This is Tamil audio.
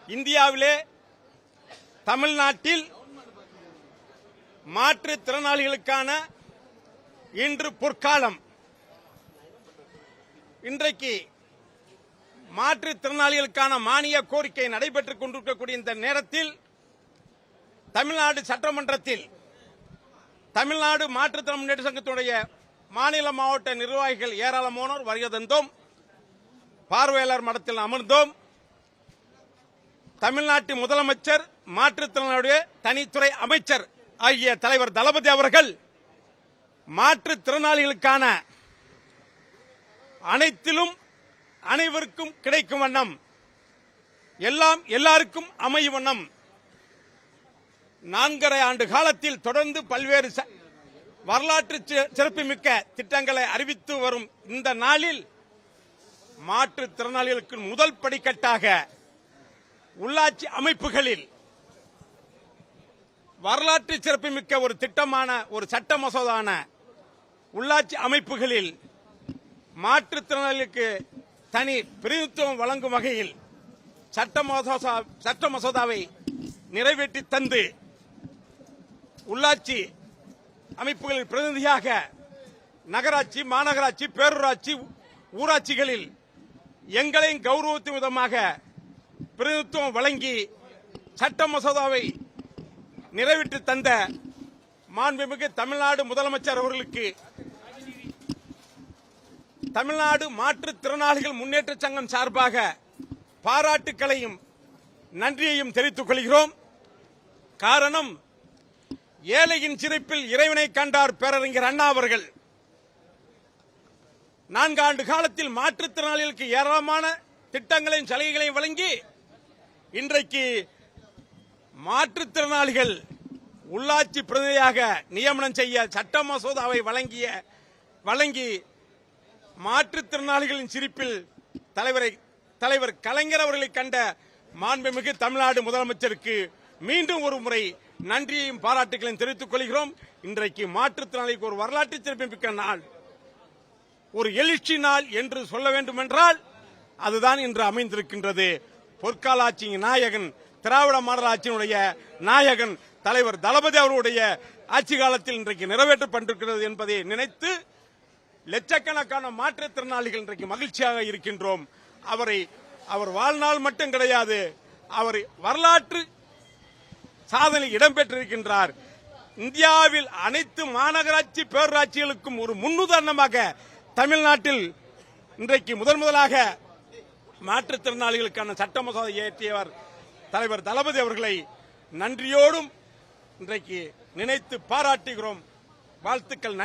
இந்தியாவிலே தமிழ்நாட்டில் மாற்றுத்திறனாளிகளுக்கான இன்று பொற்காலம். இன்றைக்கு மாற்றுத்திறனாளிகளுக்கான மானிய கோரிக்கை நடைபெற்றுக் கொண்டிருக்கக்கூடிய இந்த நேரத்தில் தமிழ்நாடு சட்டமன்றத்தில் தமிழ்நாடு மாற்றுத்திறன் முன்னேற்ற சங்கத்தினுடைய மாநில மாவட்ட நிர்வாகிகள் ஏராளமானோர் வருகை தந்தோம். பார்வையாளர் மடத்தில் அமர்ந்தோம். தமிழ்நாட்டு முதலமைச்சர், மாற்றுத்திறனாளிய தனித்துறை அமைச்சர் ஆகிய தலைவர் தளபதி அவர்கள் மாற்றுத்திறனாளிகளுக்கான அனைத்திலும் அனைவருக்கும் கிடைக்கும் வண்ணம், எல்லாம் எல்லாருக்கும் அமையும் வண்ணம் 4.5 ஆண்டு காலத்தில் தொடர்ந்து பல்வேறு வரலாற்று சிறப்புமிக்க திட்டங்களை அறிவித்து வரும் இந்த நாளில் மாற்றுத்திறனாளிகளுக்கு முதல் படிக்கட்டாக உள்ளாட்சி அமைப்புகளில் வரலாற்று சிறப்புமிக்க ஒரு திட்டமான ஒரு சட்ட மசோதான உள்ளாட்சி அமைப்புகளில் மாற்றுத்திறனாளிகளுக்கு தனி பிரதிநிதித்துவம் வழங்கும் வகையில் சட்ட மசோதாவை நிறைவேற்றி தந்து உள்ளாட்சி அமைப்புகளில் பிரதிநிதியாக நகராட்சி, மாநகராட்சி, பேரூராட்சி, ஊராட்சிகளில் எங்களையும் கௌரவிக்கும் விதமாக பிரதிநிதித்துவம் வழங்கி சட்ட மசோதாவை நிறைவேற்றி தந்த மாண்புமிகு தமிழ்நாடு முதலமைச்சர் அவர்களுக்கு தமிழ்நாடு மாற்றுத்திறனாளிகள் முன்னேற்ற சங்கம் சார்பாக பாராட்டுக்களையும் நன்றியையும் தெரிவித்துக் கொள்கிறோம். காரணம், ஏழையின் சிரிப்பில் இறைவனை கண்டார் பேரறிஞர் அண்ணா அவர்கள். 4 ஆண்டு காலத்தில் மாற்றுத்திறனாளிகளுக்கு ஏராளமான திட்டங்களையும் சலுகைகளையும் வழங்கி இன்றைக்கு மாற்றுத்திறனாளிகள் உள்ளாட்சி பிரதிநிதியாக நியமனம் செய்ய சட்ட மசோதாவை வழங்கி மாற்றுத்திறனாளிகளின் சிரிப்பில் தலைவர் கலைஞர் அவர்களை கண்ட மாண்புமிகு தமிழ்நாடு முதலமைச்சருக்கு மீண்டும் ஒரு முறை நன்றியையும் பாராட்டுகளையும் தெரிவித்துக் கொள்கிறோம். இன்றைக்கு மாற்றுத்திறனாளிக்கு ஒரு வரலாற்று சிறப்புமிக்க நாள், ஒரு எழுச்சி நாள் என்று சொல்ல வேண்டும் என்றால் அதுதான் இன்று அமைந்திருக்கின்றது. பொற்கால ஆட்சியின் நாயகன், திராவிட மாடல் ஆட்சியினுடைய நாயகன் தலைவர் தளபதி அவருடைய ஆட்சி காலத்தில் இன்றைக்கு நிறைவேற்றப்பட்டிருக்கிறது என்பதை நினைத்து லட்சக்கணக்கான மாற்றுத்திறனாளிகள் இன்றைக்கு மகிழ்ச்சியாக இருக்கின்றோம். அவர் வாழ்நாள் மட்டும் கிடையாது, அவர் வரலாற்று சாதனை இடம்பெற்றிருக்கின்றார். இந்தியாவில் அனைத்து மாநகராட்சி, பேரூராட்சிகளுக்கும் ஒரு முன்னுதாரணமாக தமிழ்நாட்டில் இன்றைக்கு முதலாக மாற்றுத்திறனாளிகளுக்கான சட்ட மசோதா இயற்றியவர் தலைவர் தளபதி அவர்களை நன்றியோடும் இன்றைக்கு நினைத்து பாராட்டுகிறோம். வாழ்த்துக்கள்.